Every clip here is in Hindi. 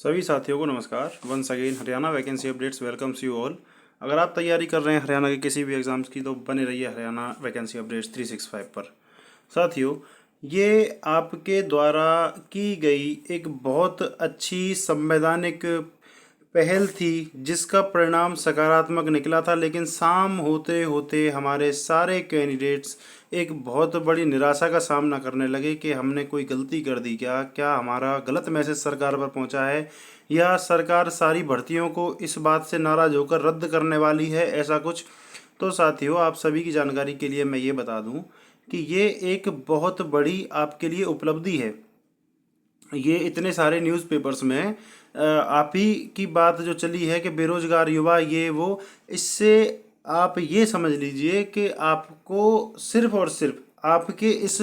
सभी साथियों को नमस्कार। Once again Haryana vacancy updates welcomes you all. अगर आप तैयारी कर रहे हैं हरियाणा के किसी भी एग्ज़ाम्स की तो बने रहिए हरियाणा वैकेंसी अपडेट्स 365 पर। साथियों, ये आपके द्वारा की गई एक बहुत अच्छी संवैधानिक पहल थी जिसका परिणाम सकारात्मक निकला था, लेकिन शाम होते होते हमारे सारे कैंडिडेट्स एक बहुत बड़ी निराशा का सामना करने लगे कि हमने कोई गलती कर दी, क्या हमारा गलत मैसेज सरकार पर पहुंचा है, या सरकार सारी भर्तियों को इस बात से नाराज़ होकर रद्द करने वाली है, ऐसा कुछ। तो साथियों, आप सभी की जानकारी के लिए मैं ये बता दूं कि ये एक बहुत बड़ी आपके लिए उपलब्धि है। ये इतने सारे न्यूज़पेपर्स में आप ही की बात जो चली है कि बेरोजगार युवा ये वो, इससे आप ये समझ लीजिए कि आपको सिर्फ और सिर्फ आपके इस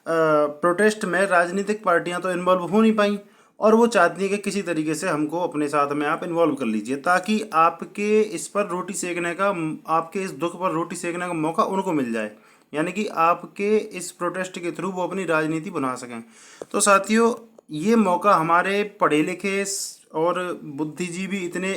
प्रोटेस्ट में राजनीतिक पार्टियां तो इन्वॉल्व हो नहीं पाई, और वो चाहती हैं कि किसी तरीके से हमको अपने साथ में आप इन्वॉल्व कर लीजिए ताकि आपके इस पर रोटी सेकने का, आपके इस दुख पर रोटी सेकने का मौका उनको मिल जाए, यानी कि आपके इस प्रोटेस्ट के थ्रू वो अपनी राजनीति बना सकें। तो साथियों, ये मौका हमारे पढ़े लिखे और बुद्धिजीवी इतने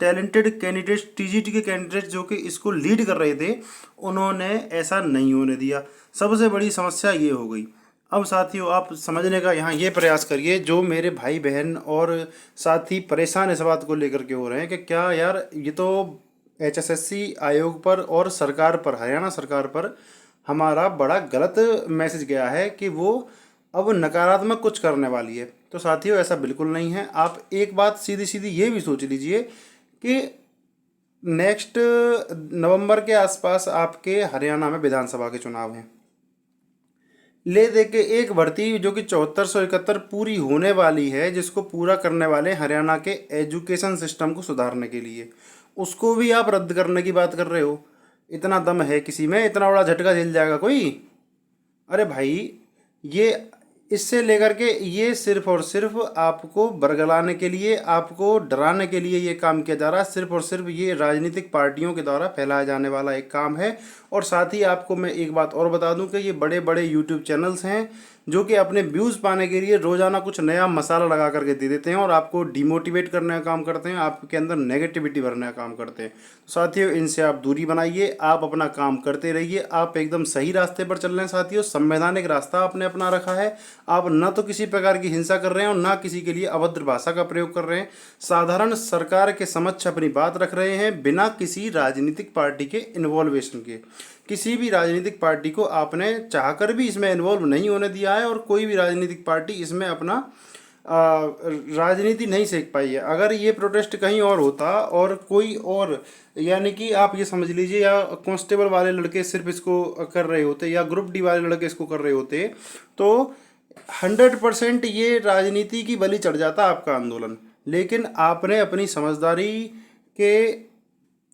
टैलेंटेड कैंडिडेट्स, टीजीटी के कैंडिडेट जो कि इसको लीड कर रहे थे, उन्होंने ऐसा नहीं होने दिया। सबसे बड़ी समस्या ये हो गई। अब साथियों, आप समझने का यहाँ ये प्रयास करिए, जो मेरे भाई बहन और साथी परेशान इस बात को लेकर के हो रहे हैं कि क्या यार, ये तो एचएसएससी आयोग पर और सरकार पर, हरियाणा सरकार पर हमारा बड़ा गलत मैसेज गया है कि वो अब नकारात्मक कुछ करने वाली है। तो साथियों, ऐसा बिल्कुल नहीं है। आप एक बात सीधी सीधी ये भी सोच लीजिए कि नेक्स्ट नवंबर के आसपास आपके हरियाणा में विधानसभा के चुनाव हैं। ले दे के एक भर्ती जो कि 7471 पूरी होने वाली है, जिसको पूरा करने वाले हरियाणा के एजुकेशन सिस्टम को सुधारने के लिए, उसको भी आप रद्द करने की बात कर रहे हो। इतना दम है किसी में? इतना बड़ा झटका झेल जाएगा कोई? अरे भाई, ये इससे लेकर के ये सिर्फ और सिर्फ आपको बरगलाने के लिए, आपको डराने के लिए ये काम किया जा रहा है। सिर्फ और सिर्फ ये राजनीतिक पार्टियों के द्वारा फैलाया जाने वाला एक काम है। और साथ ही आपको मैं एक बात और बता दूं कि ये बड़े बड़े यूट्यूब चैनल्स हैं जो कि अपने व्यूज़ पाने के लिए रोज़ाना कुछ नया मसाला लगा करके दे देते हैं और आपको डिमोटिवेट करने का काम करते हैं, आपके अंदर नेगेटिविटी भरने का काम करते हैं। तो साथियों, इनसे आप दूरी बनाइए, आप अपना काम करते रहिए। आप एकदम सही रास्ते पर चल रहे हैं साथियों, संवैधानिक रास्ता आपने अपना रखा है। आप न तो किसी प्रकार की हिंसा कर रहे हैं और ना किसी के लिए अभद्र भाषा का प्रयोग कर रहे हैं। साधारण सरकार के समक्ष अपनी बात रख रहे हैं बिना किसी राजनीतिक पार्टी के इन्वॉल्वेशन के। किसी भी राजनीतिक पार्टी को आपने चाहकर भी इसमें इन्वॉल्व नहीं होने दिया है और कोई भी राजनीतिक पार्टी इसमें अपना राजनीति नहीं सीख पाई है। अगर ये प्रोटेस्ट कहीं और होता और कोई और, यानी कि आप ये समझ लीजिए, या कांस्टेबल वाले लड़के सिर्फ इसको कर रहे होते या ग्रुप डी वाले लड़के इसको कर रहे होते, तो 100% ये राजनीति की बलि चढ़ जाता आपका आंदोलन। लेकिन आपने अपनी समझदारी के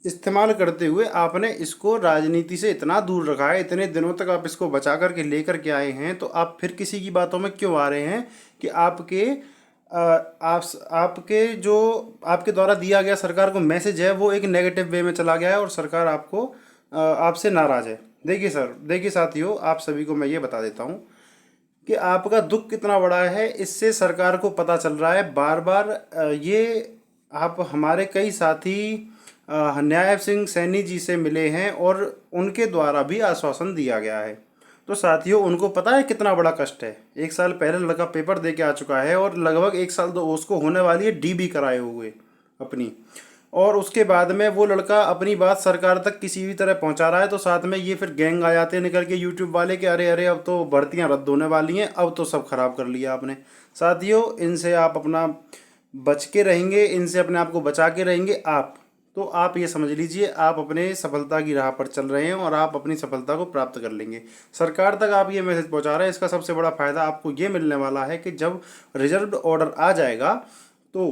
इस्तेमाल करते हुए आपने इसको राजनीति से इतना दूर रखा है। इतने दिनों तक आप इसको बचा करके लेकर के आए हैं, तो आप फिर किसी की बातों में क्यों आ रहे हैं कि आपके जो आपके द्वारा दिया गया सरकार को मैसेज है वो एक नेगेटिव वे में चला गया है और सरकार आपसे नाराज़ है। देखिए साथियों, आप सभी को मैं ये बता देता हूँ कि आपका दुख कितना बड़ा है, इससे सरकार को पता चल रहा है। बार बार ये आप हमारे कई साथी न्याय सिंह सैनी जी से मिले हैं और उनके द्वारा भी आश्वासन दिया गया है। तो साथियों, उनको पता है कितना बड़ा कष्ट है। 1 साल पहले लड़का पेपर दे के आ चुका है और लगभग 1 साल तो उसको होने वाली है डीबी कराए हुए अपनी, और उसके बाद में वो लड़का अपनी बात सरकार तक किसी भी तरह पहुंचा रहा है। तो साथ में ये फिर गैंग आ जाते हैं निकल के यूट्यूब वाले कि अरे अरे, अब तो भर्तियां रद्द होने वाली हैं, अब तो सब खराब कर लिया आपने। साथियों, इनसे आप अपना बच के रहेंगे, इनसे अपने आप को बचा के रहेंगे तो आप ये समझ लीजिए आप अपने सफलता की राह पर चल रहे हैं और आप अपनी सफलता को प्राप्त कर लेंगे। सरकार तक आप ये मैसेज पहुंचा रहे हैं, इसका सबसे बड़ा फ़ायदा आपको ये मिलने वाला है कि जब रिजर्व्ड ऑर्डर आ जाएगा तो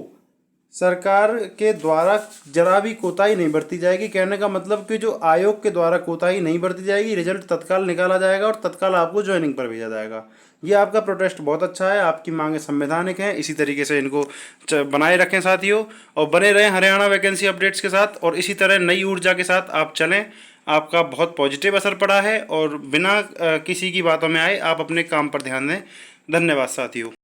सरकार के द्वारा जरा भी कोताही नहीं बरती जाएगी। कहने का मतलब कि जो आयोग के द्वारा कोताही नहीं बरती जाएगी, रिजल्ट तत्काल निकाला जाएगा और तत्काल आपको ज्वाइनिंग पर भेजा जाएगा। ये आपका प्रोटेस्ट बहुत अच्छा है, आपकी मांगें संवैधानिक हैं। इसी तरीके से इनको बनाए रखें साथियों, और बने रहें हरियाणा वैकेंसी अपडेट्स के साथ, और इसी तरह नई ऊर्जा के साथ आप चलें। आपका बहुत पॉजिटिव असर पड़ा है और बिना किसी की बातों में आए आप अपने काम पर ध्यान दें। धन्यवाद साथियों।